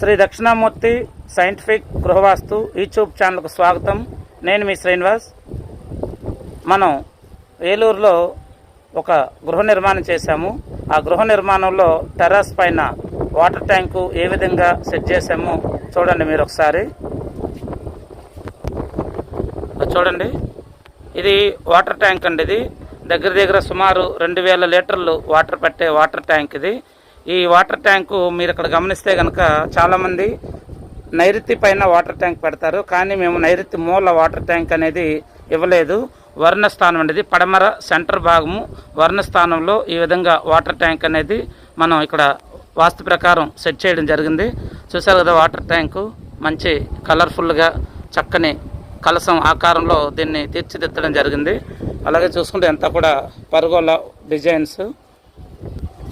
Shri Dakshinamurthy scientific గృహవాస్తు YouTube ఛానల్కు స్వాగతం. నేను మీ శ్రీనివాస్. మనం ఏలూరులో ఒక గృహ నిర్మాణం చేశాము. ఆ గృహ నిర్మాణంలో టెర్రస్ పైన వాటర్ ట్యాంకు ఏ విధంగా సెట్ చేసామో చూడండి మీరు ఒకసారి. చూడండి, ఇది వాటర్ ట్యాంక్ అండి. ఇది దగ్గర సుమారు 2000 లీటర్లు వాటర్ పట్టే వాటర్ ట్యాంక్ ఇది. ఈ వాటర్ ట్యాంకు మీరు ఇక్కడ గమనిస్తే కనుక చాలామంది నైరుతి పైన వాటర్ ట్యాంక్ పెడతారు, కానీ మేము నైరుతి మూల వాటర్ ట్యాంక్ అనేది ఇవ్వలేదు. వర్ణస్థానం అనేది పడమర సెంటర్ భాగము వర్ణస్థానంలో ఈ విధంగా వాటర్ ట్యాంక్ అనేది మనం ఇక్కడ వాస్తు ప్రకారం సెట్ చేయడం జరిగింది. చూసారు కదా, వాటర్ ట్యాంకు మంచి కలర్ఫుల్గా చక్కని కలసం ఆకారంలో దీన్ని తీర్చిదిద్దడం జరిగింది. అలాగే చూసుకుంటే ఎంత కూడా పర్గోల డిజైన్స్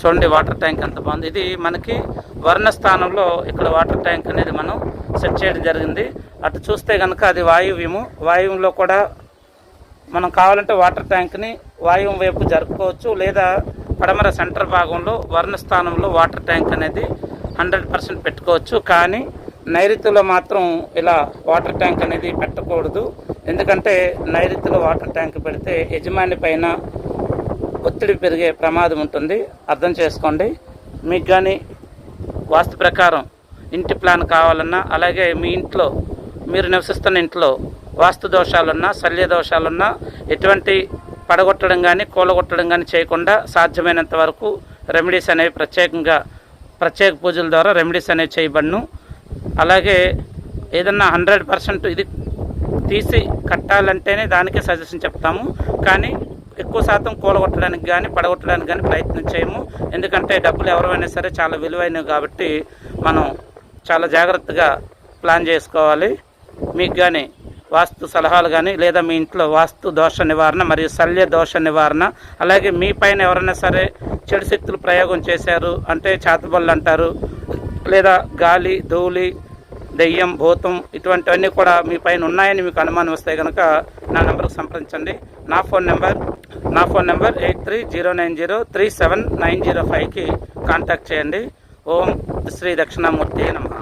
చూడండి. వాటర్ ట్యాంక్ ఎంత బాగుంది. ఇది మనకి వర్ణస్థానంలో ఇక్కడ వాటర్ ట్యాంక్ అనేది మనం సెట్ చేయడం జరిగింది. అటు చూస్తే కనుక అది వాయువ్యము. వాయువ్యంలో కూడా మనం కావాలంటే వాటర్ ట్యాంక్ని వాయువ్యం వైపు జరుపుకోవచ్చు, లేదా పడమర సెంటర్ భాగంలో వర్ణస్థానంలో వాటర్ ట్యాంక్ అనేది 100% పెట్టుకోవచ్చు. కానీ నైరుతిలో మాత్రం ఇలా వాటర్ ట్యాంక్ అనేది పెట్టకూడదు. ఎందుకంటే నైరుతిలో వాటర్ ట్యాంక్ పెడితే యజమాని పైన ఒత్తిడి పెరిగే ప్రమాదం ఉంటుంది. అర్థం చేసుకోండి. మీకు కానీ వాస్తు ప్రకారం ఇంటి ప్లాన్ కావాలన్నా, అలాగే మీ ఇంట్లో మీరు నివసిస్తున్న ఇంట్లో వాస్తు దోషాలున్నా, శల్య దోషాలున్నా ఎటువంటి పడగొట్టడం కానీ కూలగొట్టడం కానీ చేయకుండా సాధ్యమైనంత వరకు రెమెడీస్ అనేవి ప్రత్యేక పూజల ద్వారా రెమెడీస్ అనేవి చేయబడును. అలాగే ఏదన్నా 100% ఇది తీసి కట్టాలంటేనే దానికే సజెషన్ చెప్తాము, కానీ ఎక్కువ శాతం కూలగొట్టడానికి కానీ పడగొట్టడానికి కానీ ప్రయత్నం చేయము. ఎందుకంటే డబ్బులు ఎవరైనా సరే చాలా విలువైనవి కాబట్టి మనం చాలా జాగ్రత్తగా ప్లాన్ చేసుకోవాలి. మీకు కానీ వాస్తు సలహాలు కానీ, లేదా మీ ఇంట్లో వాస్తు దోష నివారణ మరియు శల్య దోష నివారణ, అలాగే మీ పైన ఎవరైనా సరే చెడు శక్తులు ప్రయోగం చేశారు అంటే చేతబళ్ళు అంటారు, లేదా గాలి ధూళి దెయ్యం భూతం ఇటువంటివన్నీ కూడా మీ పైన ఉన్నాయని మీకు అనుమానం వస్తే కనుక నా నెంబర్కి సంప్రదించండి. నా ఫోన్ నెంబర్ 8309037995కి కాంటాక్ట్ చేయండి. ఓం శ్రీ దక్షిణామూర్తి నమః.